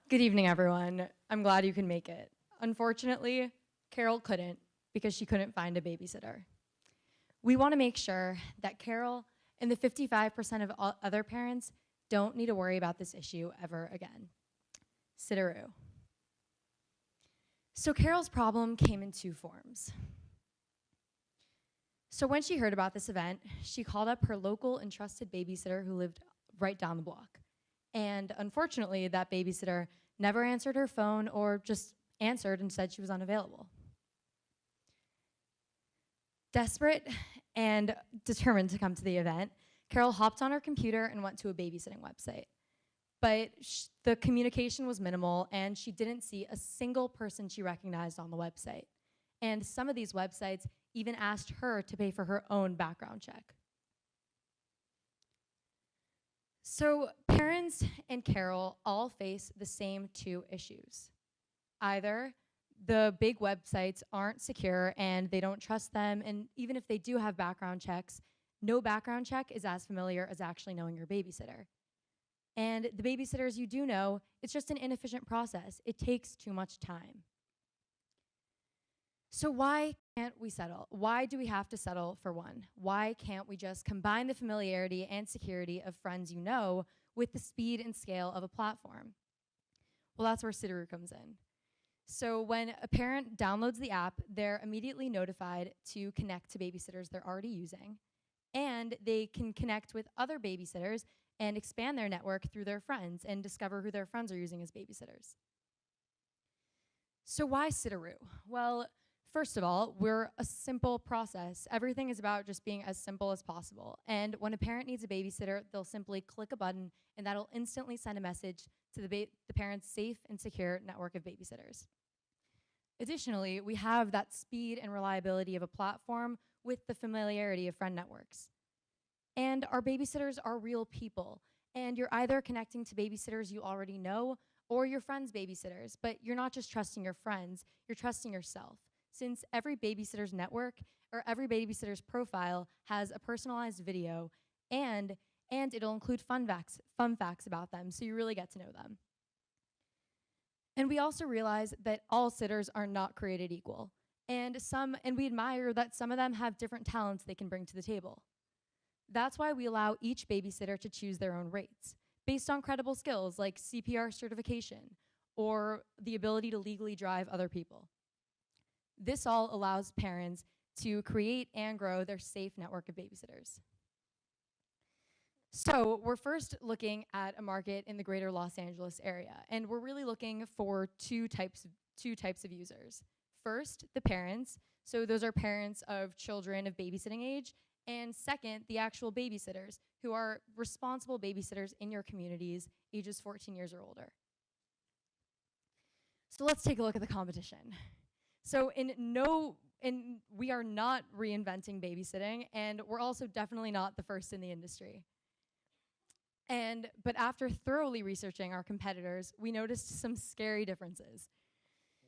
Good evening, everyone. I'm glad you can make it. Unfortunately, Carol couldn't because she couldn't find a babysitter. We want to make sure that Carol and the 55% of other parents don't need to worry about this issue ever again. Sitteroo. So Carol's problem came in two forms. So when she heard about this event, she called up her local and trusted babysitter who lived right down the block. And unfortunately, that babysitter never answered her phone or just answered and said she was unavailable. Desperate and determined to come to the event, Carol hopped on her computer and went to a babysitting website. But the communication was minimal, and she didn't see a single person she recognized on the website. And some of these websites even asked her to pay for her own background check. So parents and Carol all face the same two issues. Either the big websites aren't secure and they don't trust them, and even if they do have background checks, no background check is as familiar as actually knowing your babysitter. And the babysitters you do know, it's just an inefficient process. It takes too much time. So why can't we settle? Why do we have to settle for one? Why can't we just combine the familiarity and security of friends you know with the speed and scale of a platform? Well, that's where Sitteroo comes in. So when a parent downloads the app, they're immediately notified to connect to babysitters they're already using, and they can connect with other babysitters and expand their network through their friends and discover who their friends are using as babysitters. So why Sitteroo? Well, first of all, we're a simple process. Everything is about just being as simple as possible. And when a parent needs a babysitter, they'll simply click a button, and that'll instantly send a message to the parent's safe and secure network of babysitters. Additionally, we have that speed and reliability of a platform with the familiarity of friend networks. And our babysitters are real people, and you're either connecting to babysitters you already know or your friends' babysitters, but you're not just trusting your friends, you're trusting yourself, since every babysitter's network or every babysitter's profile has a personalized video, and it'll include fun facts about them, so you really get to know them. And we also realize that all sitters are not created equal, and we admire that some of them have different talents they can bring to the table. That's why we allow each babysitter to choose their own rates, based on credible skills like CPR certification or the ability to legally drive other people. This all allows parents to create and grow their safe network of babysitters. So we're first looking at a market in the greater Los Angeles area, and we're really looking for two types of users. First, the parents. So those are parents of children of babysitting age. And second, the actual babysitters, who are responsible babysitters in your communities, ages 14 years or older. So let's take a look at the competition. So we are not reinventing babysitting, and we're also definitely not the first in the industry. But after thoroughly researching our competitors, we noticed some scary differences.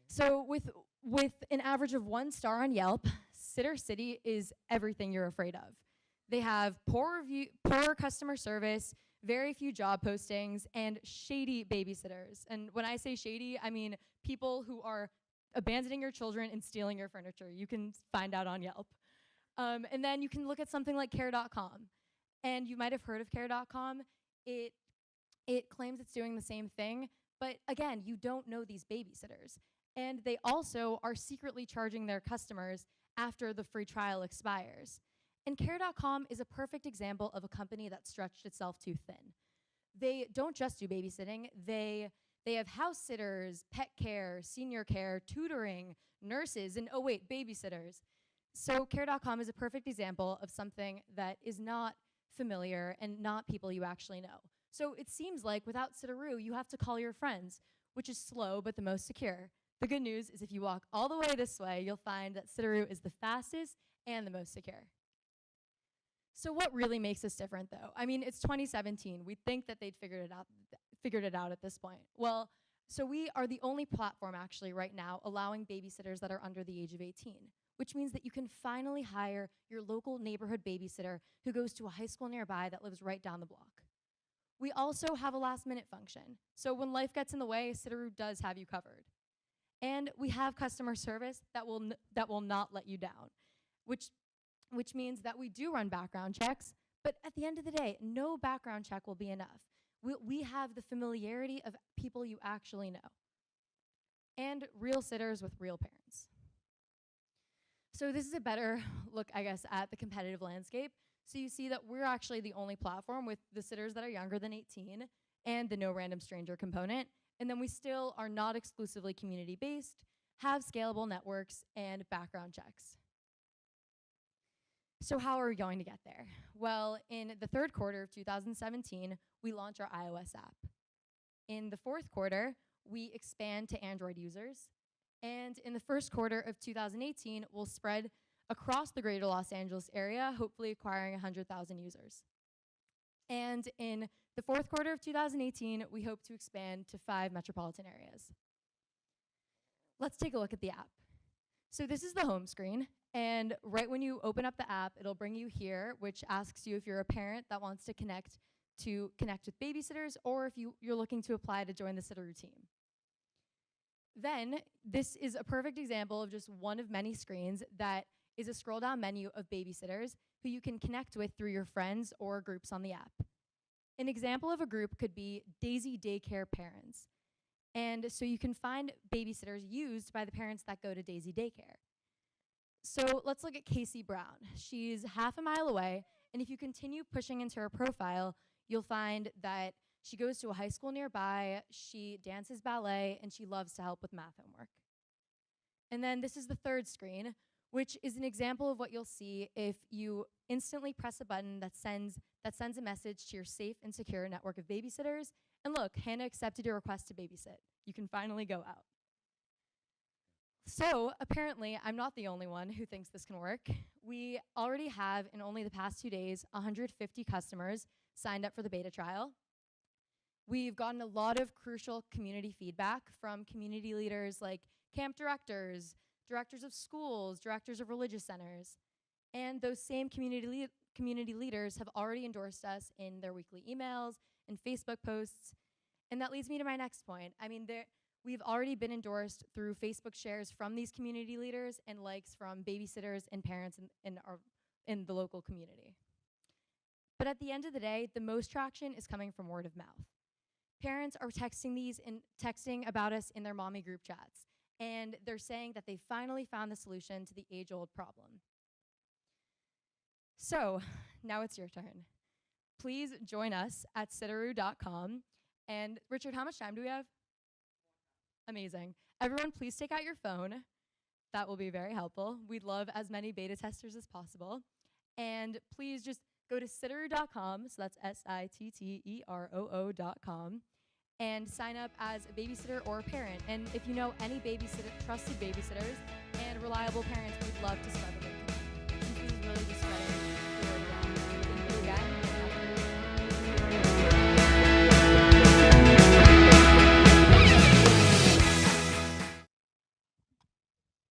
So with an average of 1 star on Yelp, Sitter City is everything you're afraid of. They have poor customer service, very few job postings, and shady babysitters. And when I say shady, I mean people who are abandoning your children and stealing your furniture. You can find out on Yelp. And then you can look at something like care.com. And you might have heard of care.com. It claims it's doing the same thing, but again, you don't know these babysitters. And they also are secretly charging their customers after the free trial expires. And care.com is a perfect example of a company that stretched itself too thin. They don't just do babysitting, they have house sitters, pet care, senior care, tutoring, nurses, and oh wait, babysitters. So care.com is a perfect example of something that is not familiar and not people you actually know. So it seems like without Sitteroo, you have to call your friends, which is slow but the most secure. The good news is if you walk all the way this way, you'll find that Sitteroo is the fastest and the most secure. So what really makes us different though? I mean, it's 2017. We'd think that they'd figured it out at this point. Well, so we are the only platform actually right now allowing babysitters that are under the age of 18, which means that you can finally hire your local neighborhood babysitter who goes to a high school nearby that lives right down the block. We also have a last minute function. So when life gets in the way, Sitteroo does have you covered. And we have customer service that will not let you down, which means that we do run background checks, but at the end of the day, no background check will be enough. We have the familiarity of people you actually know and real sitters with real parents. So this is a better look, I guess, at the competitive landscape. So you see that we're actually the only platform with the sitters that are younger than 18 and the no random stranger component. And then we still are not exclusively community-based, have scalable networks, and background checks. So how are we going to get there? Well, in the third quarter of 2017, we launch our iOS app. In the fourth quarter, we expand to Android users. And in the first quarter of 2018, we'll spread across the greater Los Angeles area, hopefully acquiring 100,000 users. And in the fourth quarter of 2018, we hope to expand to 5 metropolitan areas. Let's take a look at the app. So this is the home screen, and right when you open up the app, it'll bring you here, which asks you if you're a parent that wants to connect with babysitters, or if you're looking to apply to join the Sitteroo team. Then, this is a perfect example of just one of many screens that is a scroll down menu of babysitters who you can connect with through your friends or groups on the app. An example of a group could be Daisy Daycare Parents. And so you can find babysitters used by the parents that go to Daisy Daycare. So let's look at Casey Brown. She's half a mile away, and if you continue pushing into her profile, you'll find that she goes to a high school nearby, she dances ballet, and she loves to help with math homework. And then this is the third screen, which is an example of what you'll see if you instantly press a button that sends a message to your safe and secure network of babysitters. And look, Hannah accepted your request to babysit. You can finally go out. So apparently, I'm not the only one who thinks this can work. We already have, in only the past 2 days, 150 customers signed up for the beta trial. We've gotten a lot of crucial community feedback from community leaders like camp directors, directors of schools, directors of religious centers. And those same community leaders have already endorsed us in their weekly emails and Facebook posts. And that leads me to my next point. I mean, we've already been endorsed through Facebook shares from these community leaders and likes from babysitters and parents in the local community. But at the end of the day, the most traction is coming from word of mouth. Parents are texting about us in their mommy group chats, and they're saying that they finally found the solution to the age-old problem. So, now it's your turn. Please join us at Sitteroo.com. And Richard, how much time do we have? Amazing. Everyone, please take out your phone. That will be very helpful. We'd love as many beta testers as possible. And please just go to Sitteroo.com, so that's Sitteroo.com, and sign up as a babysitter or a parent. And if you know any trusted babysitters and reliable parents, we'd love to spread the word.